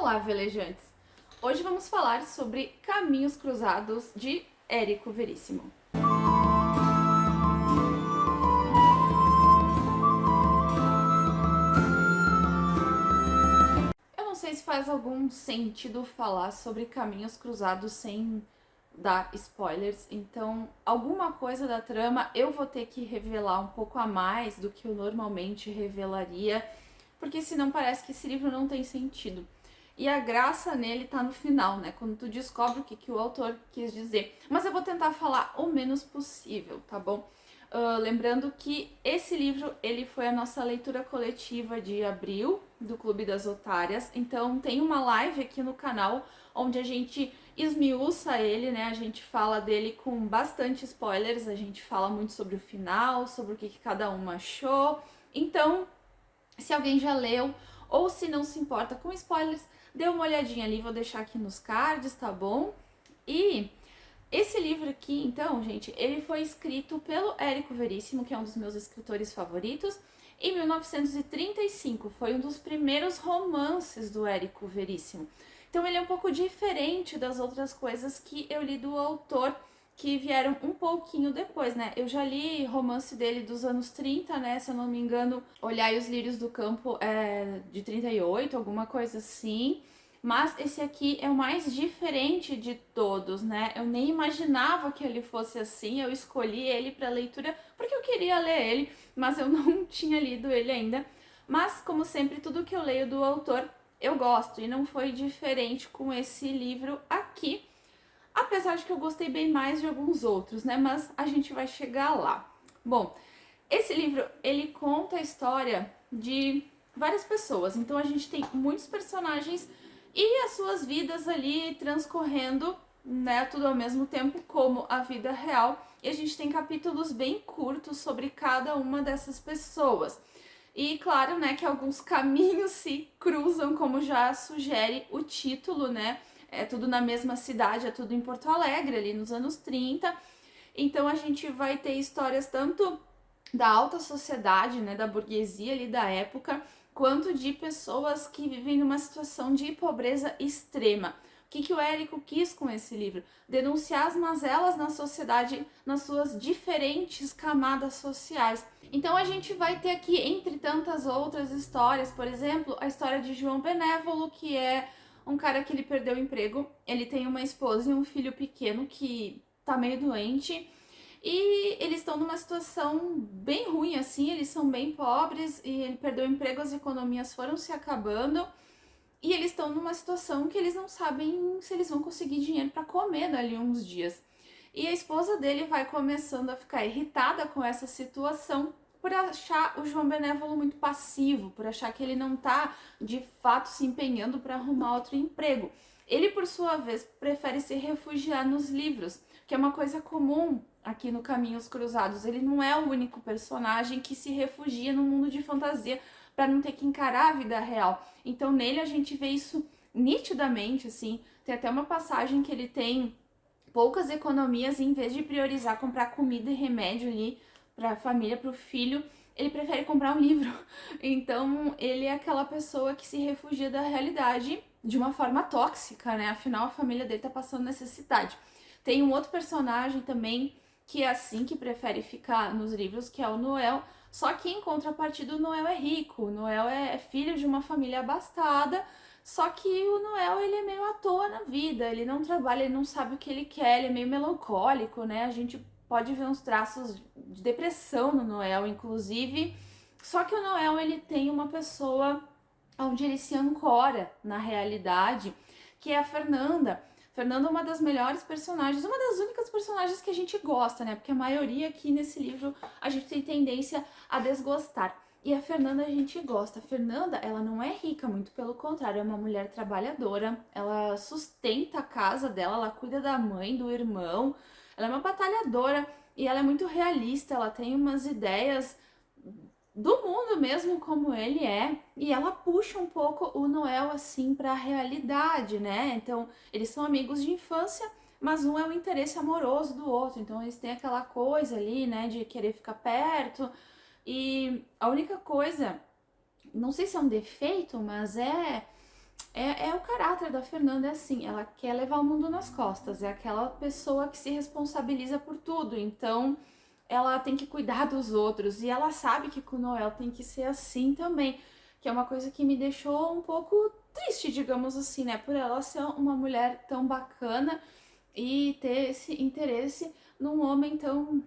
Olá, velejantes! Hoje vamos falar sobre Caminhos Cruzados de Érico Veríssimo. Eu não sei se faz algum sentido falar sobre Caminhos Cruzados sem dar spoilers, então alguma coisa da trama eu vou ter que revelar um pouco a mais do que eu normalmente revelaria, porque senão parece que esse livro não tem sentido. E a graça nele tá no final, né? Quando tu descobre o que o autor quis dizer. Mas eu vou tentar falar o menos possível, tá bom? Lembrando que esse livro, ele foi a nossa leitura coletiva de abril, do Clube das Otárias. Então tem uma live aqui no canal, onde a gente esmiuça ele, né? A gente fala dele com bastante spoilers, a gente fala muito sobre o final, sobre o que cada um achou. Então, se alguém já leu, ou se não se importa com spoilers, dê uma olhadinha ali, vou deixar aqui nos cards, tá bom? E esse livro aqui, então, gente, ele foi escrito pelo Érico Veríssimo, que é um dos meus escritores favoritos, em 1935. Foi um dos primeiros romances do Érico Veríssimo. Então ele é um pouco diferente das outras coisas que eu li do autor, que vieram um pouquinho depois, né? Eu já li romance dele dos anos 30, né? Se eu não me engano, Olhai os Lírios do Campo é de 38, alguma coisa assim. Mas esse aqui é o mais diferente de todos, né? Eu nem imaginava que ele fosse assim. Eu escolhi ele para leitura porque eu queria ler ele, mas eu não tinha lido ele ainda. Mas, como sempre, tudo que eu leio do autor eu gosto, e não foi diferente com esse livro aqui. Apesar de que eu gostei bem mais de alguns outros, né? Mas a gente vai chegar lá. Bom, esse livro, ele conta a história de várias pessoas. Então a gente tem muitos personagens e as suas vidas ali transcorrendo, né? Tudo ao mesmo tempo como a vida real. E a gente tem capítulos bem curtos sobre cada uma dessas pessoas. E claro, né, que alguns caminhos se cruzam, como já sugere o título, né? É tudo na mesma cidade, é tudo em Porto Alegre, ali nos anos 30. Então a gente vai ter histórias tanto da alta sociedade, né, da burguesia ali da época, quanto de pessoas que vivem numa situação de pobreza extrema. O que o Érico quis com esse livro? Denunciar as mazelas na sociedade nas suas diferentes camadas sociais. Então a gente vai ter aqui, entre tantas outras histórias, por exemplo, a história de João Benévolo, que é um cara que ele perdeu o emprego, ele tem uma esposa e um filho pequeno que tá meio doente, e eles estão numa situação bem ruim, assim, eles são bem pobres, e ele perdeu o emprego, as economias foram se acabando, e eles estão numa situação que eles não sabem se eles vão conseguir dinheiro para comer dali uns dias. E a esposa dele vai começando a ficar irritada com essa situação, por achar o João Benévolo muito passivo, por achar que ele não tá de fato se empenhando para arrumar outro emprego. Ele, por sua vez, prefere se refugiar nos livros, que é uma coisa comum aqui no Caminhos Cruzados. Ele não é o único personagem que se refugia no mundo de fantasia para não ter que encarar a vida real. Então nele a gente vê isso nitidamente, assim. Tem até uma passagem que ele tem poucas economias, e em vez de priorizar comprar comida e remédio ali para a família, para o filho, ele prefere comprar um livro. Então ele é aquela pessoa que se refugia da realidade de uma forma tóxica, né? Afinal, a família dele tá passando necessidade. Tem um outro personagem também que é assim, que prefere ficar nos livros, que é o Noel. Só que em contrapartida, o Noel é rico. O Noel é filho de uma família abastada. Só que o Noel, ele é meio à toa na vida. Ele não trabalha, ele não sabe o que ele quer. Ele é meio melancólico, né? A gente pode ver uns traços de depressão no Noel, inclusive. Só que o Noel, ele tem uma pessoa onde ele se ancora na realidade, que é a Fernanda. Fernanda é uma das melhores personagens, uma das únicas personagens que a gente gosta, né? Porque a maioria aqui nesse livro a gente tem tendência a desgostar. E a Fernanda a gente gosta. A Fernanda, ela não é rica, muito pelo contrário, é uma mulher trabalhadora. Ela sustenta a casa dela, ela cuida da mãe, do irmão. Ela é uma batalhadora e ela é muito realista, ela tem umas ideias do mundo mesmo como ele é, e ela puxa um pouco o Noel assim para a realidade, né? Então, eles são amigos de infância, mas um é o interesse amoroso do outro, então eles têm aquela coisa ali, né, de querer ficar perto. E a única coisa, não sei se é um defeito, mas é o caráter da Fernanda, é assim, ela quer levar o mundo nas costas, é aquela pessoa que se responsabiliza por tudo, então ela tem que cuidar dos outros, e ela sabe que com o Noel tem que ser assim também, que é uma coisa que me deixou um pouco triste, digamos assim, né, por ela ser uma mulher tão bacana e ter esse interesse num homem tão,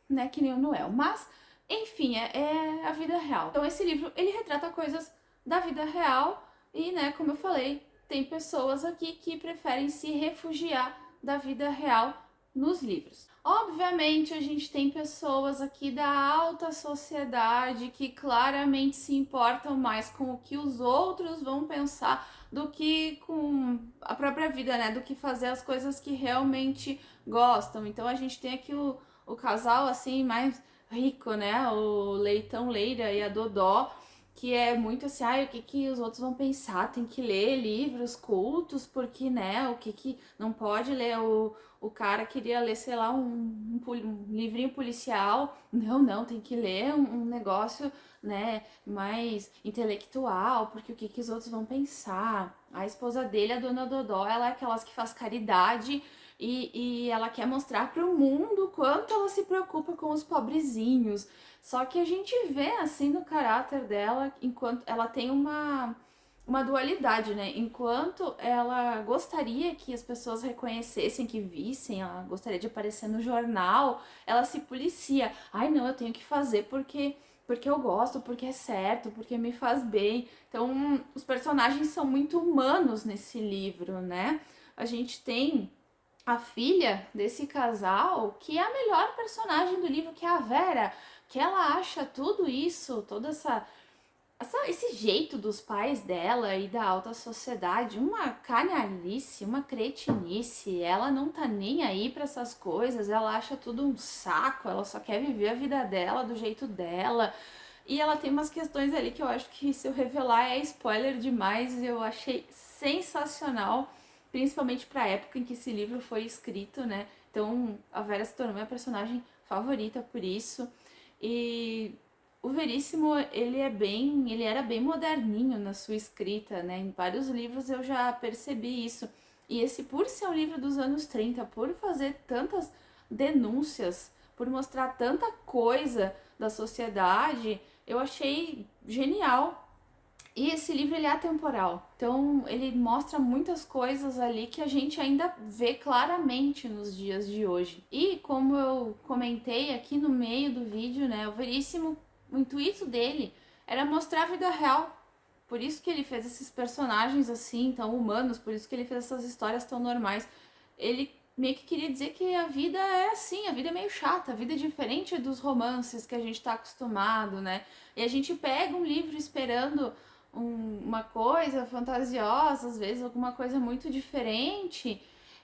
né, que nem o Noel. Mas, enfim, é a vida real. Então esse livro, ele retrata coisas da vida real e, né, como eu falei, tem pessoas aqui que preferem se refugiar da vida real nos livros. Obviamente, a gente tem pessoas aqui da alta sociedade que claramente se importam mais com o que os outros vão pensar do que com a própria vida, né? Do que fazer as coisas que realmente gostam. Então a gente tem aqui o casal assim mais rico, né? O Leitão Leira e a Dodó, que é muito assim, o que que os outros vão pensar? Tem que ler livros cultos, porque, né, o que que não pode ler? O cara queria ler, sei lá, um livrinho policial. Não, tem que ler um negócio, né, mais intelectual, porque o que que os outros vão pensar? A esposa dele, a dona Dodó, ela é aquelas que faz caridade e ela quer mostrar para o mundo quanto ela se preocupa com os pobrezinhos. Só que a gente vê assim no caráter dela, enquanto ela tem uma dualidade, né? Enquanto ela gostaria que as pessoas reconhecessem, que vissem, ela gostaria de aparecer no jornal, ela se policia. Ai, não, eu tenho que fazer porque eu gosto, porque é certo, porque me faz bem. Então, os personagens são muito humanos nesse livro, né? A gente tem a filha desse casal, que é a melhor personagem do livro, que é a Vera, que ela acha tudo isso, esse jeito dos pais dela e da alta sociedade, uma canalice, uma cretinice. Ela não tá nem aí para essas coisas, ela acha tudo um saco, ela só quer viver a vida dela do jeito dela. E ela tem umas questões ali que eu acho que se eu revelar é spoiler demais, e eu achei sensacional, principalmente para a época em que esse livro foi escrito, né? Então a Vera se tornou minha personagem favorita por isso. E o Veríssimo, ele era bem moderninho na sua escrita, né? Em vários livros eu já percebi isso. E esse, por ser um livro dos anos 30, por fazer tantas denúncias, por mostrar tanta coisa da sociedade, eu achei genial. E esse livro ele é atemporal, então ele mostra muitas coisas ali que a gente ainda vê claramente nos dias de hoje. E como eu comentei aqui no meio do vídeo, né, o Veríssimo, o intuito dele era mostrar a vida real. Por isso que ele fez esses personagens assim, tão humanos, por isso que ele fez essas histórias tão normais. Ele meio que queria dizer que a vida é assim, a vida é meio chata, a vida é diferente dos romances que a gente tá acostumado, né? E a gente pega um livro esperando uma coisa fantasiosa, às vezes alguma coisa muito diferente.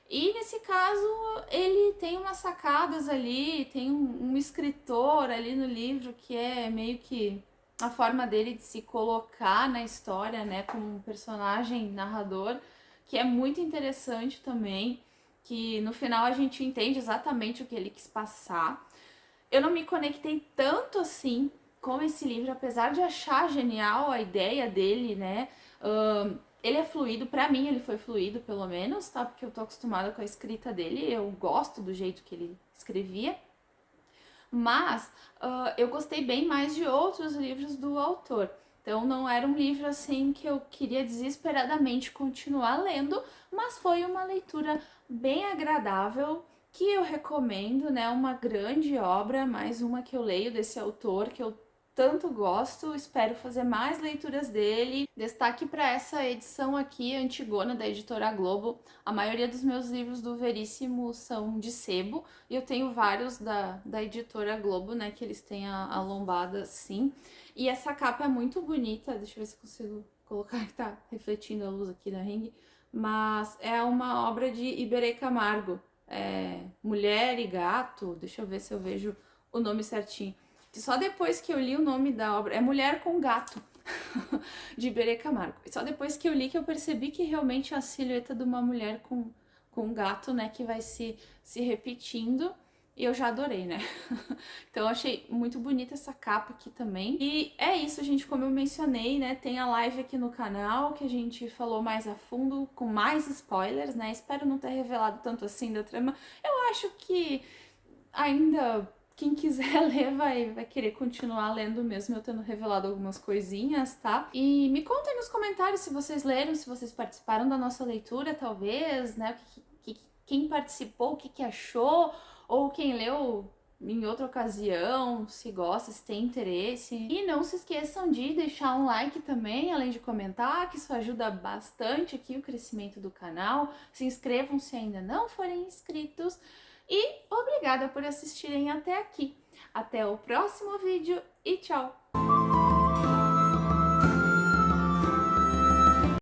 E nesse caso ele tem umas sacadas ali, tem um escritor ali no livro que é meio que a forma dele de se colocar na história, né, como um personagem narrador, que é muito interessante também, que no final a gente entende exatamente o que ele quis passar. Eu não me conectei tanto assim com esse livro, apesar de achar genial a ideia dele, né? Ele é fluido, pra mim ele foi fluido, pelo menos, tá? Porque eu tô acostumada com a escrita dele, eu gosto do jeito que ele escrevia. Mas eu gostei bem mais de outros livros do autor. Então não era um livro assim que eu queria desesperadamente continuar lendo, mas foi uma leitura bem agradável que eu recomendo, né? Uma grande obra, mais uma que eu leio desse autor que eu tanto gosto, espero fazer mais leituras dele. Destaque para essa edição aqui, Antigona, da editora Globo. A maioria dos meus livros do Veríssimo são de sebo, e eu tenho vários da editora Globo, né, que eles têm a lombada assim. E essa capa é muito bonita, deixa eu ver se consigo colocar, que tá refletindo a luz aqui da ring, mas é uma obra de Iberê Camargo, Mulher e Gato, deixa eu ver se eu vejo o nome certinho. Só depois que eu li o nome da obra, é Mulher com Gato, de Iberê Camargo. E só depois que eu li que eu percebi que realmente é a silhueta de uma mulher com um gato, né, que vai se repetindo. E eu já adorei, né? Então eu achei muito bonita essa capa aqui também. E é isso, gente, como eu mencionei, né? Tem a live aqui no canal que a gente falou mais a fundo, com mais spoilers, né? Espero não ter revelado tanto assim da trama. Eu acho que ainda quem quiser ler vai querer continuar lendo mesmo, eu tendo revelado algumas coisinhas, tá? E me contem nos comentários se vocês leram, se vocês participaram da nossa leitura, talvez, né? Quem participou, o que achou, ou quem leu em outra ocasião, se gosta, se tem interesse. E não se esqueçam de deixar um like também, além de comentar, que isso ajuda bastante aqui o crescimento do canal. Se inscrevam se ainda não forem inscritos. E obrigada por assistirem até aqui. Até o próximo vídeo e tchau!